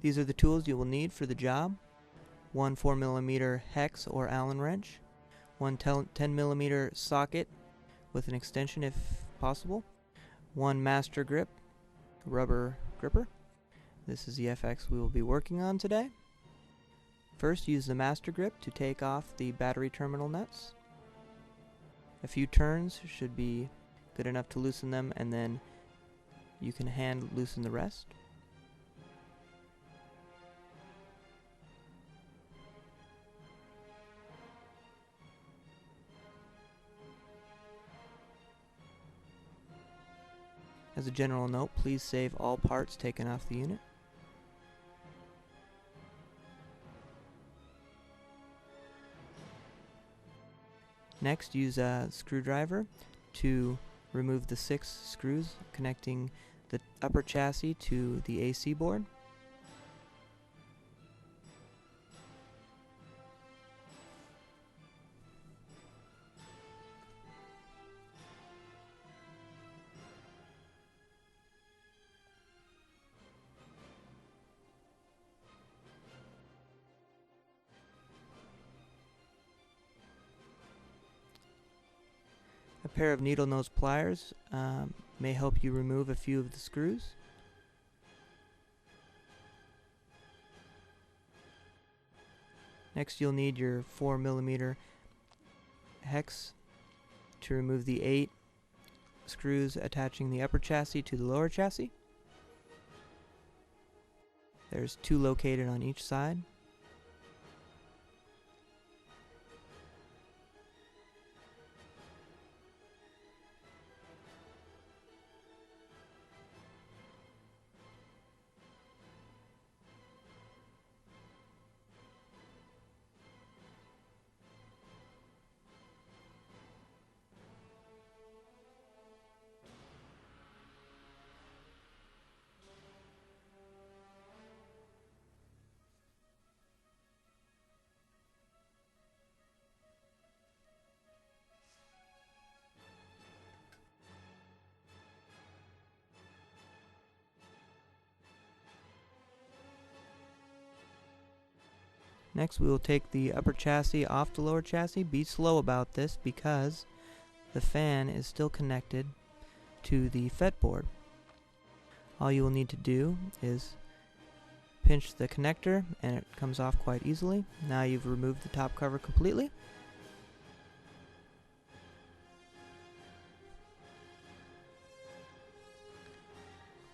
These are the tools you will need for the job. One 4mm hex or Allen wrench, one 10mm socket with an extension if possible, one master grip, rubber gripper. This is the FX we will be working on today. First, use the master grip to take off the battery terminal nuts. A few turns should be good enough to loosen them, and then you can hand loosen the rest. As a general note, please save all parts taken off the unit. Next, use a screwdriver to remove the 6 screws connecting the upper chassis to the AC board. A pair of needle nose pliers may help you remove a few of the screws. Next, you'll need your 4mm hex to remove the 8 screws attaching the upper chassis to the lower chassis. There's 2 located on each side. Next, we will take the upper chassis off the lower chassis. Be slow about this because the fan is still connected to the FET board. All you will need to do is pinch the connector and it comes off quite easily. Now you've removed the top cover completely.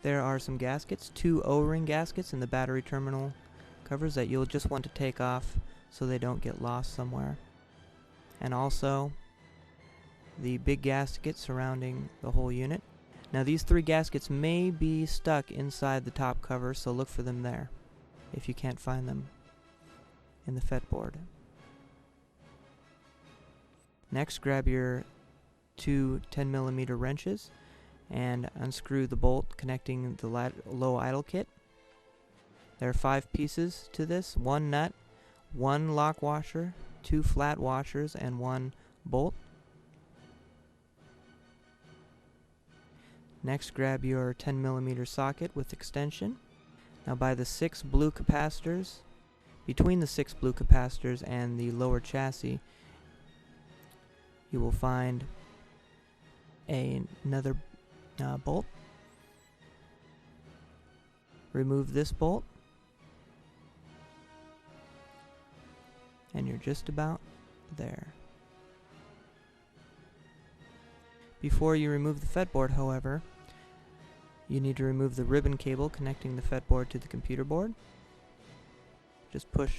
There are some gaskets, 2 O-ring gaskets in the battery terminal covers that you'll just want to take off so they don't get lost somewhere. And also the big gasket surrounding the whole unit. Now these 3 gaskets may be stuck inside the top cover, so look for them there if you can't find them in the FET board. Next, grab your 2 10mm wrenches and unscrew the bolt connecting the low idle kit. There are 5 pieces to this: 1 nut, 1 lock washer, 2 flat washers, and 1 bolt. Next, grab your 10mm socket with extension. Now by the 6 blue capacitors, between the 6 blue capacitors and the lower chassis, you will find another bolt. Remove this bolt, and you're just about there. Before you remove the FET board, however, you need to remove the ribbon cable connecting the FET board to the computer board. Just push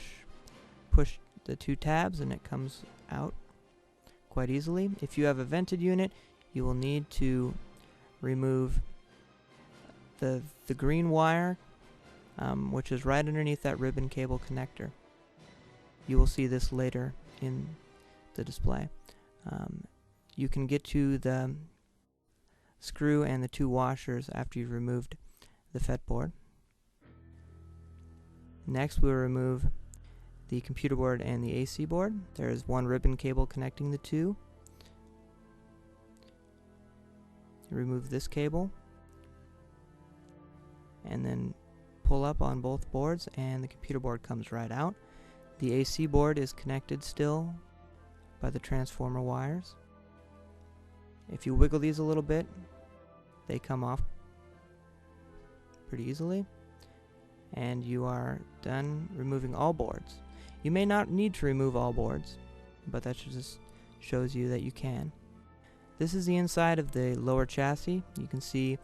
the 2 tabs and it comes out quite easily. If you have a vented unit, you will need to remove the green wire, which is right underneath that ribbon cable connector. You will see this later in the display. You can get to the screw and the 2 washers after you've removed the FET board. Next, we'll remove the computer board and the AC board. There is 1 ribbon cable connecting the 2. Remove this cable and then pull up on both boards and the computer board comes right out. The AC board is connected still by the transformer wires. If you wiggle these a little bit, they come off pretty easily, and you are done removing all boards. You may not need to remove all boards, but that just shows you that you can. This is the inside of the lower chassis. You can see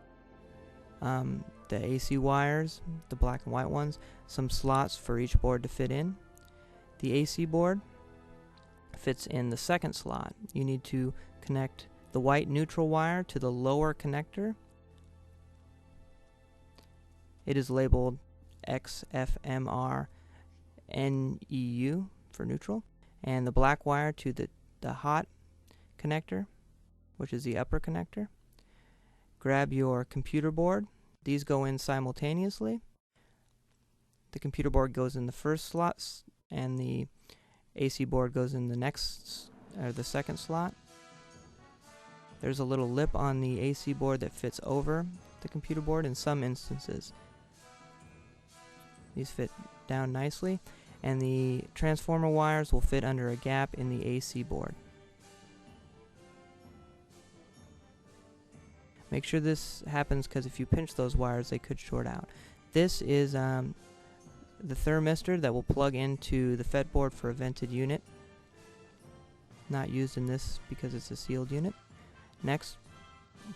the AC wires, the black and white ones, some slots for each board to fit in. The AC board fits in the second slot. You need to connect the white neutral wire to the lower connector. It is labeled XFMR NEU for neutral, and the black wire to the hot connector, which is the upper connector. Grab your computer board. These go in simultaneously. The computer board goes in the first slot, and the AC board goes in the next, or the second slot. There's a little lip on the AC board that fits over the computer board in some instances. These fit down nicely, and the transformer wires will fit under a gap in the AC board. Make sure this happens, because if you pinch those wires, they could short out. This is the thermistor that will plug into the FET board for a vented unit. Not used in this because it's a sealed unit. Next,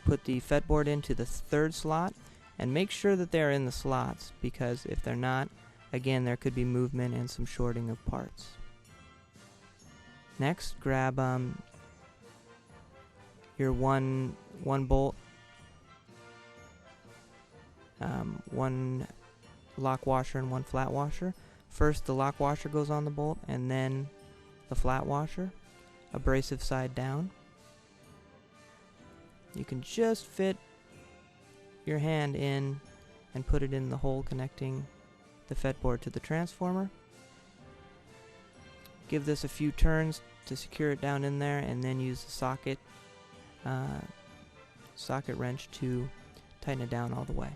put the FET board into the third slot, and make sure that they're in the slots, because if they're not, again, there could be movement and some shorting of parts. Next, grab your one bolt, one lock washer and one flat washer. First the lock washer goes on the bolt, and then the flat washer, abrasive side down. You can just fit your hand in and put it in the hole connecting the FET board to the transformer. Give this a few turns to secure it down in there, and then use the socket wrench to tighten it down all the way.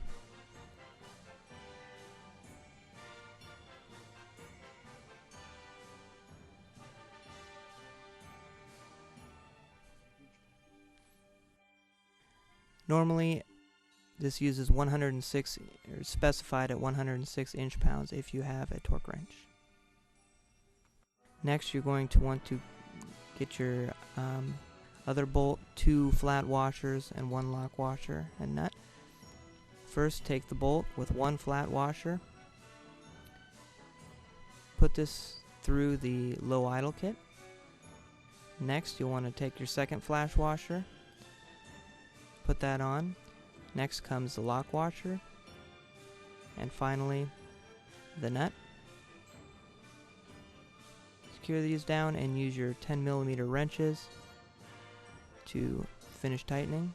Normally, this uses 106, or specified at 106 inch-pounds if you have a torque wrench. Next, you're going to want to get your other bolt, 2 flat washers, and 1 lock washer and nut. First, take the bolt with 1 flat washer. Put this through the low idle kit. Next, you'll want to take your second flash washer. Put that on. Next comes the lock washer, and finally the nut. Secure these down and use your 10mm wrenches to finish tightening.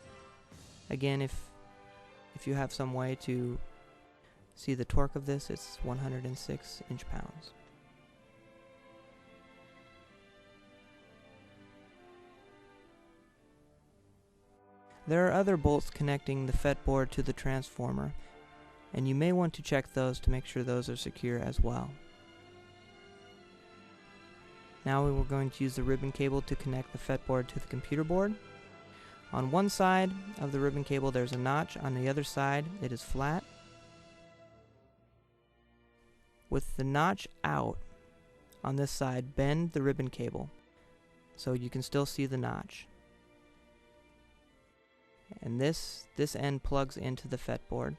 Again, if you have some way to see the torque of this, it's 106 inch-pounds. There are other bolts connecting the FET board to the transformer, and you may want to check those to make sure those are secure as well. Now we're going to use the ribbon cable to connect the FET board to the computer board. On one side of the ribbon cable there's a notch, on the other side it is flat. With the notch out on this side, bend the ribbon cable so you can still see the notch. And this end plugs into the FET board.